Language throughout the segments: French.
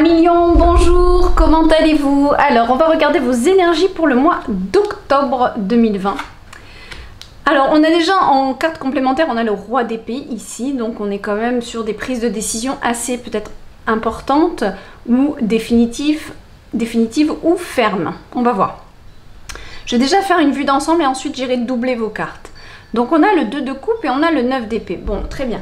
Million, bonjour, comment allez-vous? Alors, on va regarder vos énergies pour le mois d'octobre 2020. Alors, on a déjà en carte complémentaire, on a le roi d'épée ici, donc on est quand même sur des prises de décision assez peut-être importantes ou définitives ou fermes. On va voir. Je vais déjà faire une vue d'ensemble et ensuite j'irai doubler vos cartes. Donc, on a le 2 de coupe et on a le 9 d'épée. Bon, très bien.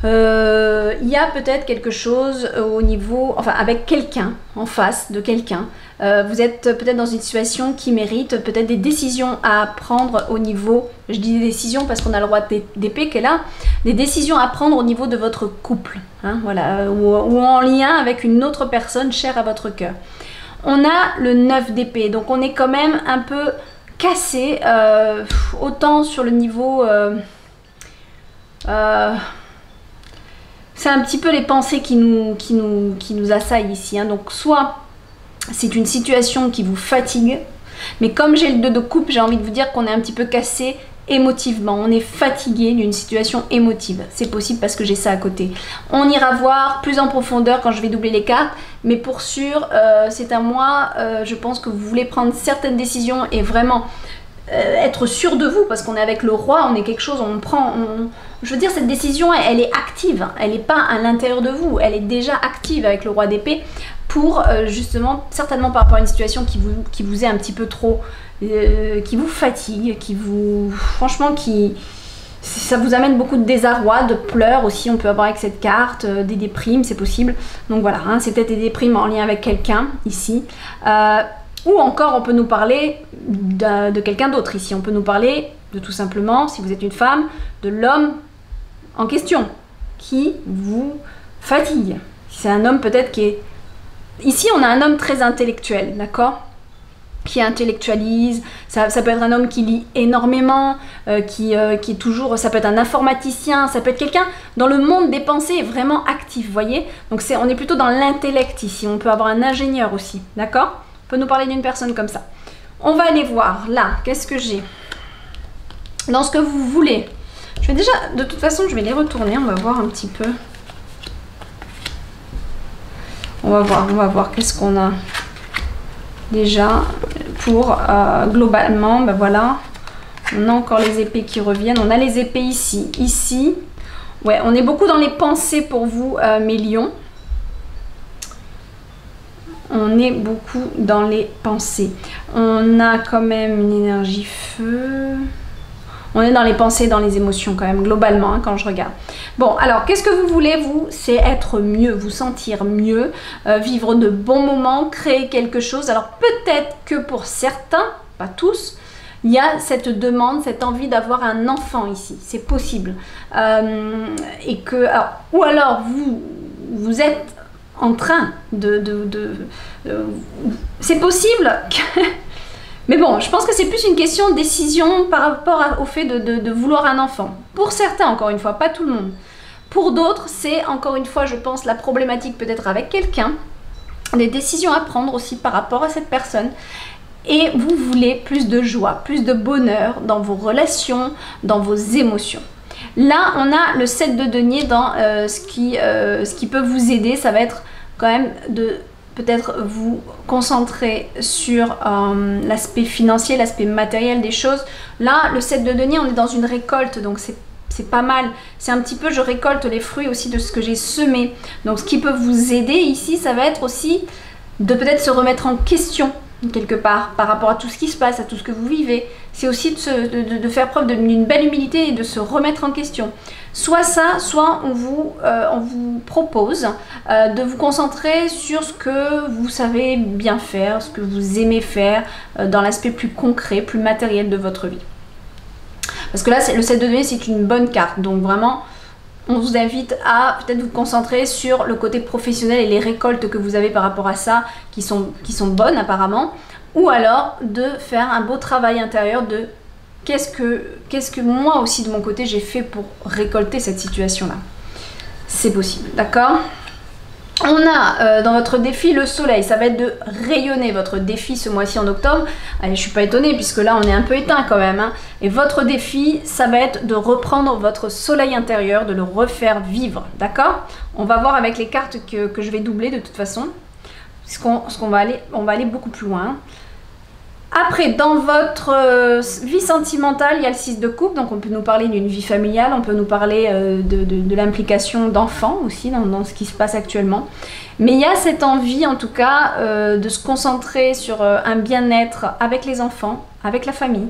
Il y a peut-être quelque chose au niveau, enfin avec quelqu'un, en face de quelqu'un. Vous êtes peut-être dans une situation qui mérite peut-être des décisions à prendre au niveau, je dis des décisions parce qu'on a le roi d'épée qui est là, des décisions à prendre au niveau de votre couple, hein, voilà, ou en lien avec une autre personne chère à votre cœur. On a le 9 d'épée, donc on est quand même un peu cassé, autant sur le niveau... c'est un petit peu les pensées qui nous assaillent ici, hein. Donc soit c'est une situation qui vous fatigue, mais comme j'ai le 2 de coupe, j'ai envie de vous dire qu'on est un petit peu cassé émotivement. On est fatigué d'une situation émotive. C'est possible parce que j'ai ça à côté. On ira voir plus en profondeur quand je vais doubler les cartes, mais pour sûr, c'est à moi, je pense que vous voulez prendre certaines décisions et vraiment... être sûr de vous, parce qu'on est avec le roi, on est quelque chose, je veux dire, cette décision, elle est active, elle n'est pas à l'intérieur de vous, elle est déjà active avec le roi d'épée pour justement, certainement par rapport à une situation qui vous est un petit peu trop, qui vous fatigue, franchement, ça vous amène beaucoup de désarroi, de pleurs aussi, on peut avoir avec cette carte, des déprimes, c'est possible. Donc voilà, hein, c'est peut-être des déprimes en lien avec quelqu'un ici. Ou encore, on peut nous parler de quelqu'un d'autre ici. On peut nous parler de tout simplement, si vous êtes une femme, de l'homme en question qui vous fatigue. C'est un homme peut-être qui est... Ici, on a un homme très intellectuel, d'accord? Qui intellectualise. Ça peut être un homme qui lit énormément, qui est toujours... Ça peut être un informaticien, ça peut être quelqu'un dans le monde des pensées vraiment actif, vous voyez? Donc on est plutôt dans l'intellect ici. On peut avoir un ingénieur aussi, d'accord? On peut nous parler d'une personne comme ça. On va aller voir là, qu'est-ce que j'ai dans ce que vous voulez. Je vais déjà, de toute façon, je vais les retourner, on va voir un petit peu. On va voir qu'est-ce qu'on a déjà pour globalement, ben voilà. On a encore les épées qui reviennent, on a les épées ici. Ouais, on est beaucoup dans les pensées pour vous, mes lions. On est beaucoup dans les pensées. On a quand même une énergie feu. On est dans les pensées, dans les émotions quand même, globalement, hein, quand je regarde. Bon, alors, qu'est-ce que vous voulez, vous? C'est être mieux, vous sentir mieux, vivre de bons moments, créer quelque chose. Alors, peut-être que pour certains, pas tous, il y a cette demande, cette envie d'avoir un enfant ici. C'est possible. Et que, ou alors, vous êtes... en train c'est possible que... Mais bon, je pense que c'est plus une question de décision par rapport au fait de vouloir un enfant. Pour certains, encore une fois, pas tout le monde. Pour d'autres, c'est encore une fois, je pense, la problématique peut-être avec quelqu'un, des décisions à prendre aussi par rapport à cette personne. Et vous voulez plus de joie, plus de bonheur dans vos relations, dans vos émotions. Là, on a le 7 de denier dans ce qui peut vous aider. Ça va être quand même de peut-être vous concentrer sur l'aspect financier, l'aspect matériel des choses. Là, le 7 de denier, on est dans une récolte, donc c'est pas mal. C'est un petit peu, je récolte les fruits aussi de ce que j'ai semé. Donc, ce qui peut vous aider ici, ça va être aussi de peut-être se remettre en question quelque part par rapport à tout ce qui se passe, à tout ce que vous vivez. C'est aussi de faire preuve d'une belle humilité et de se remettre en question. Soit ça, soit on vous propose de vous concentrer sur ce que vous savez bien faire, ce que vous aimez faire dans l'aspect plus concret, plus matériel de votre vie. Parce que là, le 7 de denier, c'est une bonne carte. Donc vraiment, on vous invite à peut-être vous concentrer sur le côté professionnel et les récoltes que vous avez par rapport à ça, qui sont bonnes apparemment. Ou alors de faire un beau travail intérieur de qu'est-ce que moi aussi de mon côté j'ai fait pour récolter cette situation-là. C'est possible, d'accord? On a dans votre défi le soleil, ça va être de rayonner votre défi ce mois-ci en octobre. Allez, je suis pas étonnée puisque là on est un peu éteint quand même, hein. Et votre défi, ça va être de reprendre votre soleil intérieur, de le refaire vivre, d'accord? On va voir avec les cartes que je vais doubler de toute façon, on va aller beaucoup plus loin. Après, dans votre vie sentimentale, il y a le 6 de coupe, donc on peut nous parler d'une vie familiale, on peut nous parler de l'implication d'enfants aussi dans ce qui se passe actuellement. Mais il y a cette envie en tout cas de se concentrer sur un bien-être avec les enfants, avec la famille.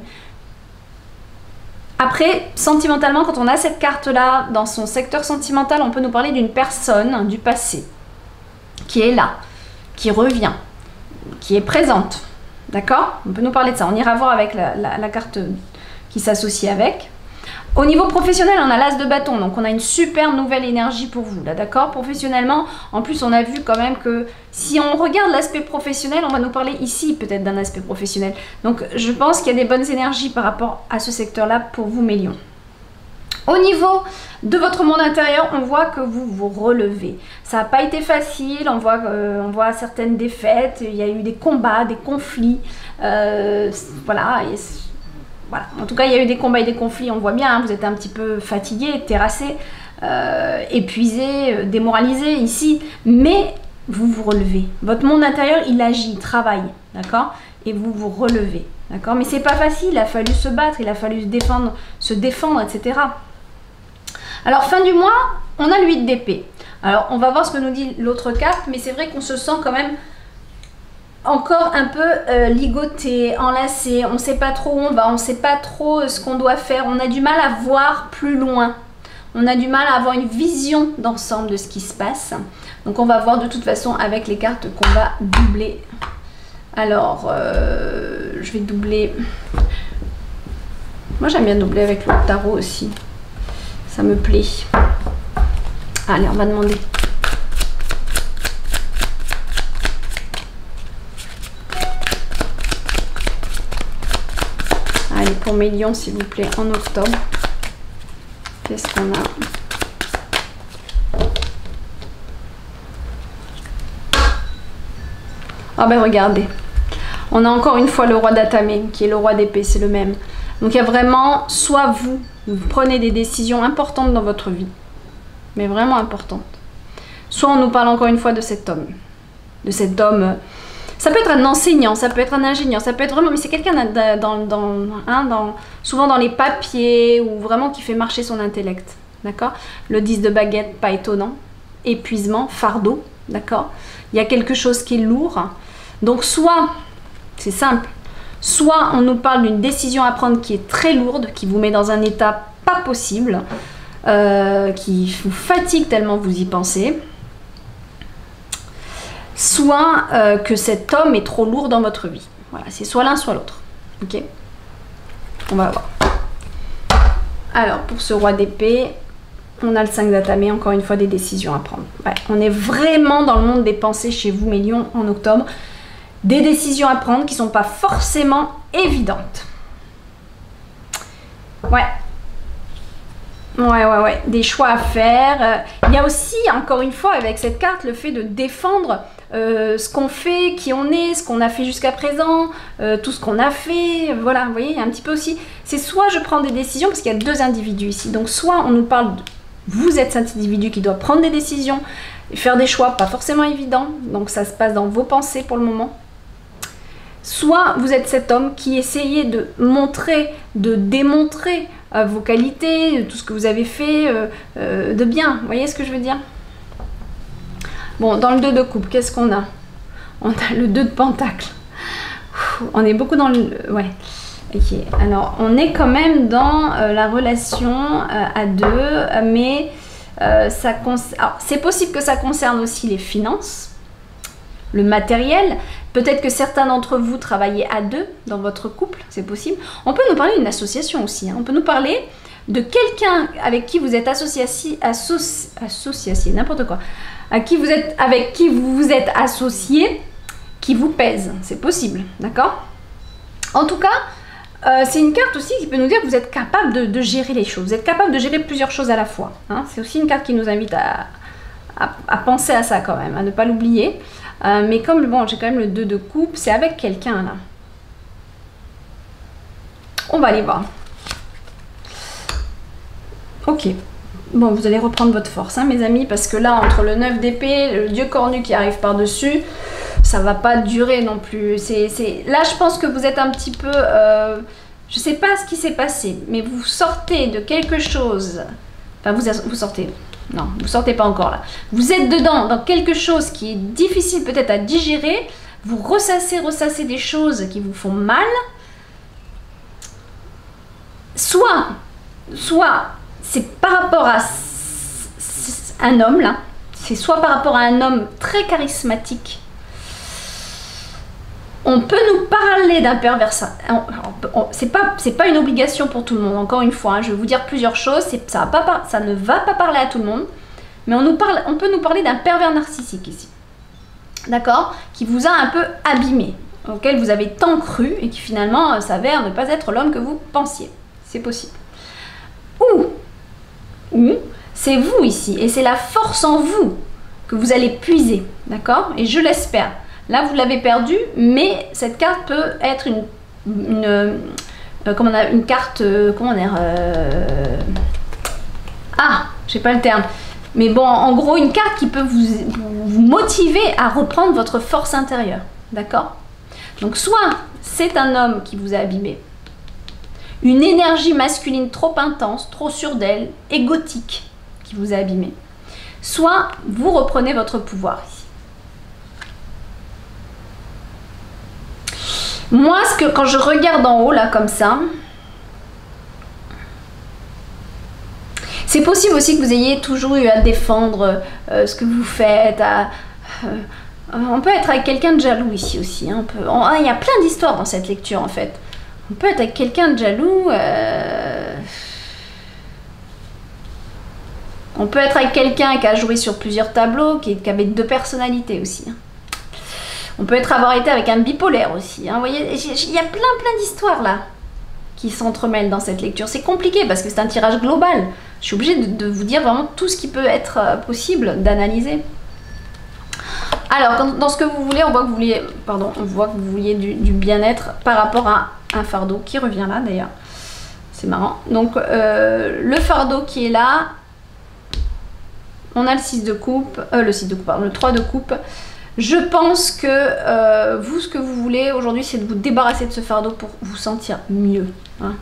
Après, sentimentalement, quand on a cette carte-là, dans son secteur sentimental, on peut nous parler d'une personne du passé qui est là, qui revient, qui est présente. D'accord? On peut nous parler de ça. On ira voir avec la carte qui s'associe avec. Au niveau professionnel, on a l'as de bâton. Donc, on a une super nouvelle énergie pour vous. Là, d'accord? Professionnellement, en plus, on a vu quand même que si on regarde l'aspect professionnel, on va nous parler ici peut-être d'un aspect professionnel. Donc, je pense qu'il y a des bonnes énergies par rapport à ce secteur-là pour vous, mes lions. Au niveau de votre monde intérieur, on voit que vous vous relevez. Ça n'a pas été facile, on voit certaines défaites, il y a eu des combats, des conflits. Voilà, voilà. En tout cas, il y a eu des combats et des conflits, on voit bien, hein, vous êtes un petit peu fatigué, terrassé, épuisé, démoralisé ici. Mais vous vous relevez. Votre monde intérieur, il agit, il travaille, d'accord? Et vous vous relevez, d'accord? Mais c'est pas facile, il a fallu se battre, il a fallu se défendre, etc. Alors, fin du mois, on a le 8 d'épée. Alors, on va voir ce que nous dit l'autre carte, mais c'est vrai qu'on se sent quand même encore un peu ligoté, enlacé. On ne sait pas trop où on va, on ne sait pas trop ce qu'on doit faire. On a du mal à voir plus loin. On a du mal à avoir une vision d'ensemble de ce qui se passe. Donc, on va voir de toute façon avec les cartes qu'on va doubler. Alors, je vais doubler. Moi, j'aime bien doubler avec le tarot aussi. Ça me plaît. Allez, on va demander. Allez, pour mes lions, s'il vous plaît, en octobre. Qu'est-ce qu'on a? Ah ben regardez. On a encore une fois le roi d'Atamé, qui est le roi d'épée, c'est le même. Donc il y a vraiment, soit vous prenez des décisions importantes dans votre vie, mais vraiment importantes. Soit on nous parle encore une fois de cet homme. Ça peut être un enseignant, ça peut être un ingénieur, ça peut être vraiment, mais c'est quelqu'un souvent dans les papiers ou vraiment qui fait marcher son intellect. D'accord? Le 10 de baguette, pas étonnant. Épuisement, fardeau. D'accord? Il y a quelque chose qui est lourd. Donc soit, c'est simple, soit on nous parle d'une décision à prendre qui est très lourde, qui vous met dans un état pas possible, qui vous fatigue tellement vous y pensez, soit que cet homme est trop lourd dans votre vie. Voilà, c'est soit l'un soit l'autre. Ok? On va voir. Alors, pour ce roi d'épée, on a le 5 d'Atamé, encore une fois des décisions à prendre. Ouais, on est vraiment dans le monde des pensées chez vous, mes lions, en octobre. Des décisions à prendre qui ne sont pas forcément évidentes. Ouais. Ouais. Des choix à faire. Il y a aussi, encore une fois, avec cette carte, le fait de défendre ce qu'on fait, qui on est, ce qu'on a fait jusqu'à présent, tout ce qu'on a fait. Voilà, vous voyez, il y a un petit peu aussi... C'est soit je prends des décisions, parce qu'il y a deux individus ici. Donc, soit on nous parle de... Vous êtes cet individu qui doit prendre des décisions, faire des choix pas forcément évidents. Donc, ça se passe dans vos pensées pour le moment. Soit vous êtes cet homme qui essayait de montrer, de démontrer vos qualités, tout ce que vous avez fait de bien. Vous voyez ce que je veux dire? Bon, dans le 2 de coupe, qu'est-ce qu'on a? On a le 2 de pentacle. On est beaucoup dans le... Ouais. Ok. Alors, on est quand même dans la relation à deux, mais c'est possible que ça concerne aussi les finances, le matériel. Peut-être que certains d'entre vous travaillez à deux dans votre couple, c'est possible. On peut nous parler d'une association aussi. Hein. On peut nous parler de quelqu'un avec qui vous êtes associé, n'importe quoi. Avec qui vous vous êtes associé, qui vous pèse. C'est possible, d'accord? En tout cas, C'est une carte aussi qui peut nous dire que vous êtes capable de gérer les choses. Vous êtes capable de gérer plusieurs choses à la fois. Hein. C'est aussi une carte qui nous invite à penser à ça quand même, à ne pas l'oublier. Mais comme bon, j'ai quand même le 2 de coupe, c'est avec quelqu'un là. On va aller voir. Ok. Bon, vous allez reprendre votre force, hein, mes amis, parce que là, entre le 9 d'épée, le dieu cornu qui arrive par-dessus, ça va pas durer non plus. Là, je pense que vous êtes un petit peu... je sais pas ce qui s'est passé, mais vous sortez de quelque chose... Enfin, vous sortez... Non, vous sortez pas encore là. Vous êtes dedans, dans quelque chose qui est difficile peut-être à digérer. Vous ressassez des choses qui vous font mal. Soit c'est par rapport à un homme là. C'est soit par rapport à un homme très charismatique. On peut nous parler d'un pervers. C'est pas une obligation pour tout le monde. Encore une fois, hein, je vais vous dire plusieurs choses. Ça ne va pas parler à tout le monde. Mais on peut nous parler d'un pervers narcissique ici. D'accord? Qui vous a un peu abîmé. Auquel vous avez tant cru et qui finalement s'avère ne pas être l'homme que vous pensiez. C'est possible. Ou c'est vous ici. Et c'est la force en vous que vous allez puiser. D'accord? Et je l'espère. Là, vous l'avez perdu, mais cette carte peut être une carte, comment dire, j'ai pas le terme. Mais bon, en gros, une carte qui peut vous motiver à reprendre votre force intérieure. D'accord? Donc, soit c'est un homme qui vous a abîmé, une énergie masculine trop intense, trop sûre d'elle, égotique, qui vous a abîmé. Soit vous reprenez votre pouvoir ici. Moi, quand je regarde en haut, là, comme ça, c'est possible aussi que vous ayez toujours eu à défendre ce que vous faites. On peut être avec quelqu'un de jaloux ici aussi. Hein, il y a plein d'histoires dans cette lecture, en fait. On peut être avec quelqu'un de jaloux. On peut être avec quelqu'un qui a joué sur plusieurs tableaux, qui avait 2 personnalités aussi. Hein. On peut avoir été avec un bipolaire aussi. Hein. Vous voyez, il y a plein d'histoires là qui s'entremêlent dans cette lecture. C'est compliqué parce que c'est un tirage global. Je suis obligée de vous dire vraiment tout ce qui peut être possible d'analyser. Alors, dans ce que vous voulez, on voit que vous vouliez du bien-être par rapport à un fardeau qui revient là d'ailleurs. C'est marrant. Donc, le fardeau qui est là, on a le 6 de coupe, le 3 de coupe. Je pense que vous, ce que vous voulez aujourd'hui, c'est de vous débarrasser de ce fardeau pour vous sentir mieux, hein,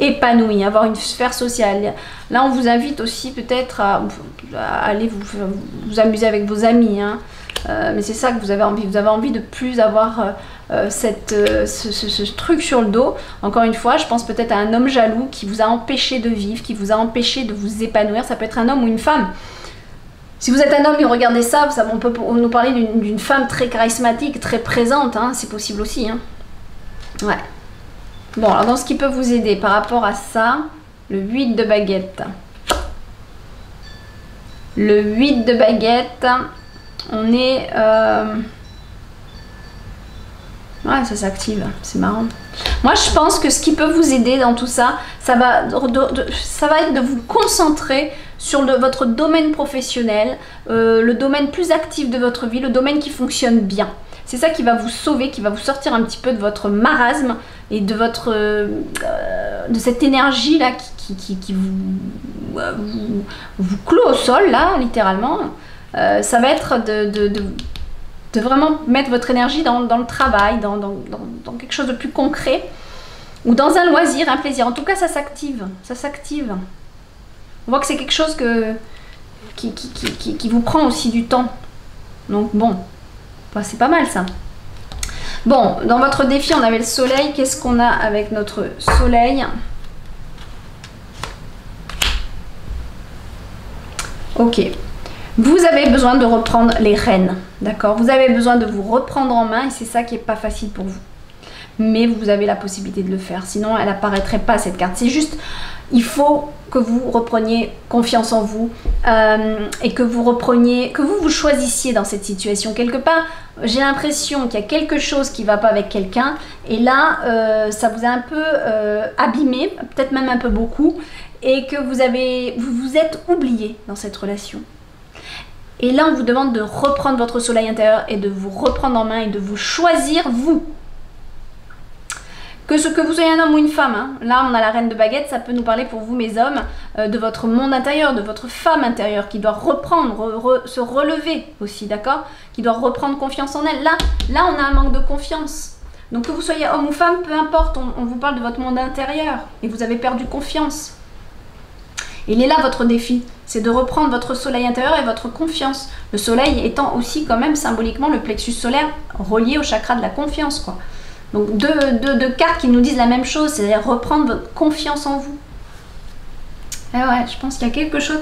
épanoui, avoir une sphère sociale. Là, on vous invite aussi peut-être à aller vous amuser avec vos amis, hein, mais c'est ça que vous avez envie. Vous avez envie de plus avoir ce truc sur le dos. Encore une fois, je pense peut-être à un homme jaloux qui vous a empêché de vivre, qui vous a empêché de vous épanouir. Ça peut être un homme ou une femme. Si vous êtes un homme et regardez ça, on peut nous parler d'une femme très charismatique, très présente, hein, c'est possible aussi. Hein. Ouais. Bon, alors dans ce qui peut vous aider par rapport à ça, le 8 de baguette. Le 8 de baguette, on est... Ouais, ça s'active, c'est marrant. Moi, je pense que ce qui peut vous aider dans tout ça, ça va être de vous concentrer sur votre domaine professionnel, le domaine plus actif de votre vie, le domaine qui fonctionne bien. C'est ça qui va vous sauver, qui va vous sortir un petit peu de votre marasme et de cette énergie là qui vous clôt au sol là, littéralement. Ça va être de vraiment mettre votre énergie dans le travail, dans quelque chose de plus concret, ou dans un loisir, un plaisir. En tout cas, ça s'active, ça s'active. On voit que c'est quelque chose qui vous prend aussi du temps. Donc bon, bah, c'est pas mal ça. Bon, dans votre défi, on avait le soleil. Qu'est-ce qu'on a avec notre soleil? Ok. Vous avez besoin de reprendre les rênes, d'accord? Vous avez besoin de vous reprendre en main et c'est ça qui n'est pas facile pour vous. mais vous avez la possibilité de le faire. Sinon, elle n'apparaîtrait pas cette carte. C'est juste, il faut que vous repreniez confiance en vous et que vous repreniez, que vous choisissiez dans cette situation. Quelque part, j'ai l'impression qu'il y a quelque chose qui ne va pas avec quelqu'un et là, ça vous a un peu abîmé, peut-être même un peu beaucoup, et que vous vous êtes oublié dans cette relation. Et là, on vous demande de reprendre votre soleil intérieur et de vous reprendre en main et de vous choisir, vous. Que vous soyez un homme ou une femme, hein. Là, on a la reine de baguettes, ça peut nous parler pour vous, mes hommes, de votre monde intérieur, de votre femme intérieure qui doit reprendre, se relever aussi, d'accord? Qui doit reprendre confiance en elle. Là, on a un manque de confiance. Donc, que vous soyez homme ou femme, peu importe, on vous parle de votre monde intérieur et vous avez perdu confiance. Il est là votre défi, c'est de reprendre votre soleil intérieur et votre confiance. Le soleil étant aussi quand même symboliquement le plexus solaire relié au chakra de la confiance, quoi. Donc deux cartes qui nous disent la même chose, c'est-à-dire reprendre votre confiance en vous. Et ouais, je pense qu'il y a quelque chose.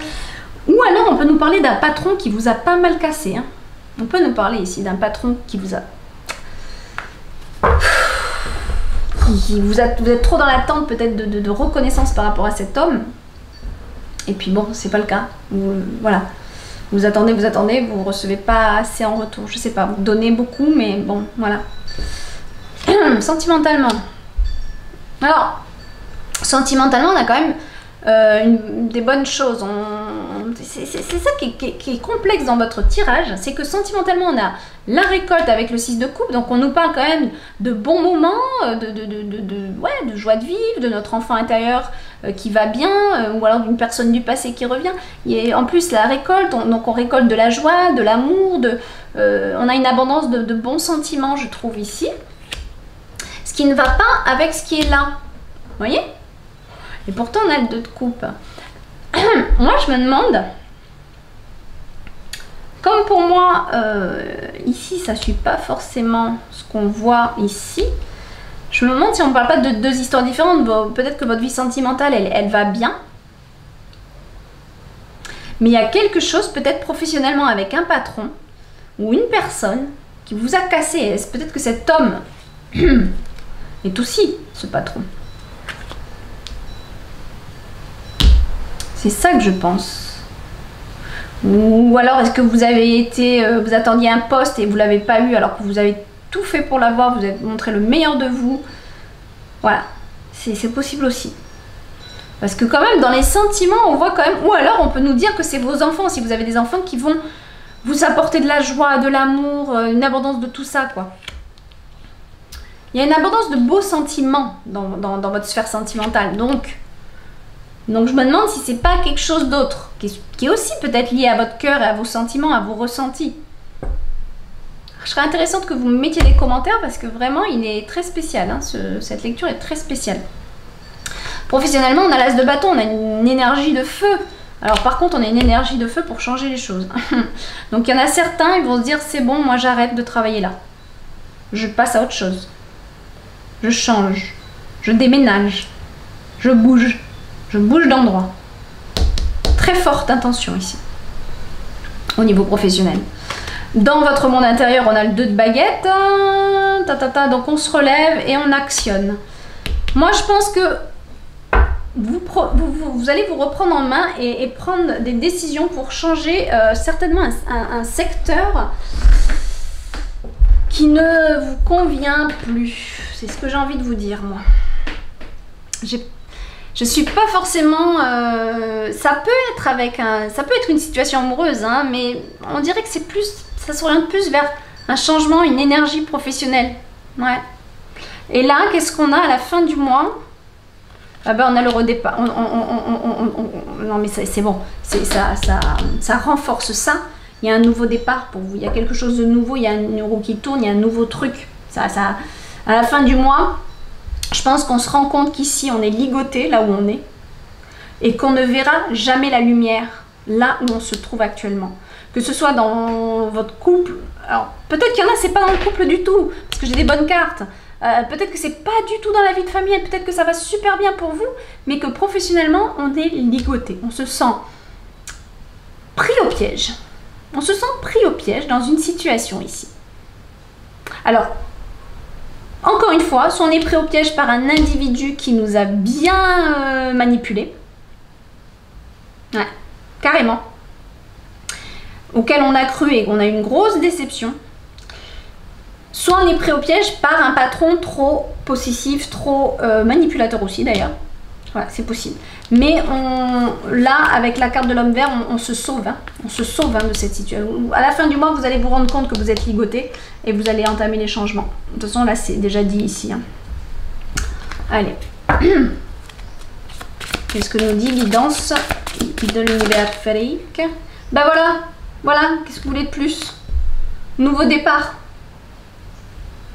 Ou alors on peut nous parler d'un patron qui vous a pas mal cassé, hein. On peut nous parler ici d'un patron qui vous a... Vous êtes trop dans l'attente peut-être de reconnaissance par rapport à cet homme. Et puis bon, c'est pas le cas. Voilà. Vous attendez, vous recevez pas assez en retour. Je sais pas, vous donnez beaucoup, mais bon, voilà. Sentimentalement. Alors, sentimentalement, on a quand même des bonnes choses. C'est ça qui est complexe dans votre tirage. C'est que sentimentalement, on a la récolte avec le 6 de coupe. Donc, on nous parle quand même de bons moments, de joie de vivre, de notre enfant intérieur qui va bien, ou alors d'une personne du passé qui revient. Et en plus, la récolte, donc on récolte de la joie, de l'amour, on a une abondance de bons sentiments, je trouve, ici. Ce qui ne va pas avec ce qui est là. Vous voyez? Et pourtant, on a le 2 de coupe. Moi, je me demande, comme pour moi, ici, ça ne suit pas forcément ce qu'on voit ici. Je me demande si on ne parle pas de deux histoires différentes. Bon, peut-être que votre vie sentimentale, elle va bien. Mais il y a quelque chose, peut-être professionnellement, avec un patron ou une personne qui vous a cassé. Peut-être que cet homme est aussi ce patron. C'est ça que je pense. Ou alors est-ce que vous avez été, vous attendiez un poste et vous ne l'avez pas eu alors que vous avez tout fait pour l'avoir, vous avez montré le meilleur de vous. Voilà, c'est possible aussi. Parce que quand même dans les sentiments on voit quand même, ou alors on peut nous dire que c'est vos enfants, si vous avez des enfants qui vont vous apporter de la joie, de l'amour, une abondance de tout ça, quoi. Il y a une abondance de beaux sentiments dans votre sphère sentimentale. Donc je me demande si c'est pas quelque chose d'autre, qui est aussi peut-être lié à votre cœur et à vos sentiments, à vos ressentis. Je serais intéressante que vous me mettiez des commentaires parce que vraiment il est très spécial, hein, cette lecture est très spéciale. Professionnellement on a l'as de bâton, on a une énergie de feu. Alors par contre on a une énergie de feu pour changer les choses. Donc il y en a certains, ils vont se dire c'est bon, moi j'arrête de travailler là. Je passe à autre chose. Je change, je déménage, je bouge d'endroit. Très forte intention ici, au niveau professionnel. Dans votre monde intérieur, on a le 2 de baguette, donc on se relève et on actionne. Moi, je pense que vous allez vous reprendre en main et prendre des décisions pour changer certainement un secteur qui ne vous convient plus. C'est ce que j'ai envie de vous dire, moi. Je suis pas forcément... ça peut être une situation amoureuse, hein, mais on dirait que c'est plus... Ça s'oriente plus vers un changement, une énergie professionnelle. Ouais. Et là, qu'est-ce qu'on a à la fin du mois? Ah ben, on a le redépart. Non, mais c'est bon. Ça renforce ça. Il y a un nouveau départ pour vous. Il y a quelque chose de nouveau. Il y a une roue qui tourne. Il y a un nouveau truc. À la fin du mois, je pense qu'on se rend compte qu'ici, on est ligoté là où on est. Et qu'on ne verra jamais la lumière là où on se trouve actuellement. Que ce soit dans votre couple. Alors, peut-être qu'il y en a, c'est pas dans le couple du tout. Parce que j'ai des bonnes cartes. Peut-être que c'est pas du tout dans la vie de famille. Peut-être que ça va super bien pour vous. Mais que professionnellement, on est ligoté. On se sent pris au piège. On se sent pris au piège dans une situation ici. Alors, Encore une fois, soit on est pris au piège par un individu qui nous a bien manipulé. Ouais, carrément. Auquel on a cru et qu'on a eu une grosse déception. Soit on est pris au piège par un patron trop possessif, trop manipulateur aussi d'ailleurs. Voilà, c'est possible. Mais là, avec la carte de l'homme vert, on se sauve. Hein. On se sauve de cette situation. À la fin du mois, vous allez vous rendre compte que vous êtes ligoté et vous allez entamer les changements. De toute façon, là, c'est déjà dit ici. Hein. Allez. Qu'est-ce que nous dit Guidance de l'univers férique? Ben voilà. Voilà. Qu'est-ce que vous voulez de plus? Nouveau départ.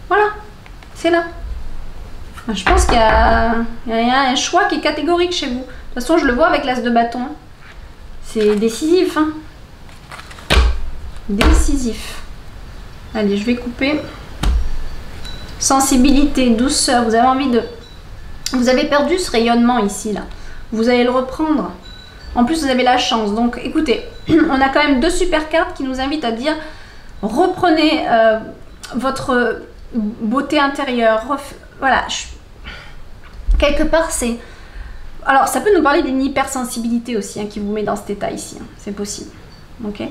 Voilà. C'est là. Je pense qu'il y a un choix qui est catégorique chez vous. De toute façon, je le vois avec l'as de bâton. C'est décisif. Hein. Décisif. Allez, je vais couper. Sensibilité, douceur. Vous avez envie de... Vous avez perdu ce rayonnement ici, là. Vous allez le reprendre. En plus, vous avez la chance. Donc, écoutez, on a quand même 2 super cartes qui nous invitent à dire reprenez votre beauté intérieure. Voilà. Quelque part, c'est... Alors, ça peut nous parler d'une hypersensibilité aussi, hein, qui vous met dans cet état ici. Hein. C'est possible. Ok.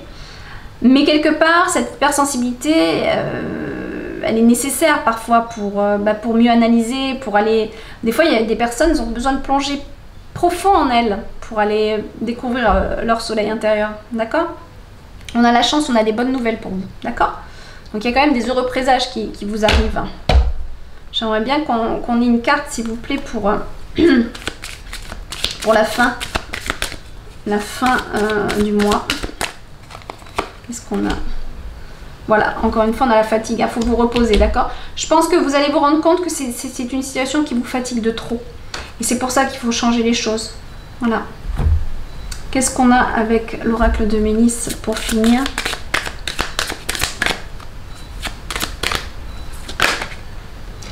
Mais quelque part, cette hypersensibilité, elle est nécessaire parfois pour mieux analyser, pour aller... Des fois, il y a des personnes qui ont besoin de plonger profond en elles pour aller découvrir leur soleil intérieur. D'accord? On a la chance, on a des bonnes nouvelles pour vous. D'accord? Donc, il y a quand même des heureux présages qui vous arrivent. J'aimerais bien qu'on ait une carte, s'il vous plaît, pour la fin. La fin du mois. Qu'est-ce qu'on a? Voilà, encore une fois, on a la fatigue. Il faut vous reposer, d'accord? Je pense que vous allez vous rendre compte que c'est une situation qui vous fatigue de trop. Et c'est pour ça qu'il faut changer les choses. Voilà. Qu'est-ce qu'on a avec l'oracle de Ménis pour finir?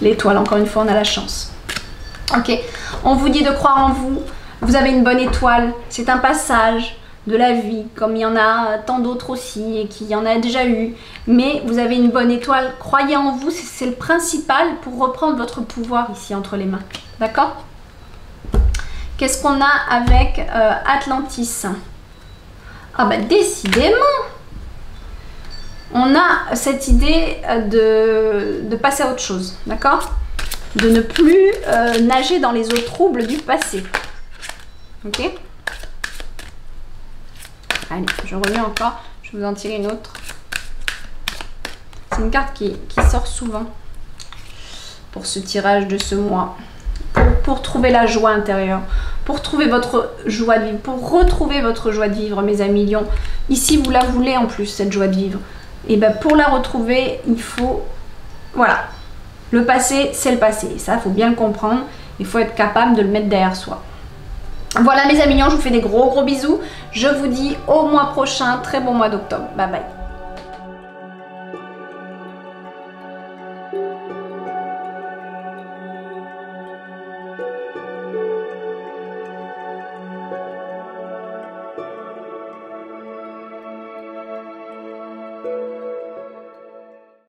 L'étoile, encore une fois, on a la chance. Ok, on vous dit de croire en vous. Vous avez une bonne étoile. C'est un passage de la vie, comme il y en a tant d'autres aussi et qu'il y en a déjà eu. Mais vous avez une bonne étoile. Croyez en vous, c'est le principal pour reprendre votre pouvoir ici entre les mains. D'accord? Qu'est-ce qu'on a avec Atlantis? Ah bah décidément! On a cette idée de passer à autre chose, d'accord? De ne plus nager dans les eaux troubles du passé. Ok? Allez, je remets encore. Je vais vous en tirer une autre. C'est une carte qui sort souvent pour ce tirage de ce mois. Pour trouver la joie intérieure, pour trouver votre joie de vivre, pour retrouver votre joie de vivre, mes amis lions. Ici, vous la voulez en plus, cette joie de vivre. Et bien pour la retrouver, il faut... Voilà. Le passé, c'est le passé. Ça, il faut bien le comprendre. Il faut être capable de le mettre derrière soi. Voilà mes amis lions, je vous fais des gros bisous. Je vous dis au mois prochain. Très bon mois d'octobre. Bye bye.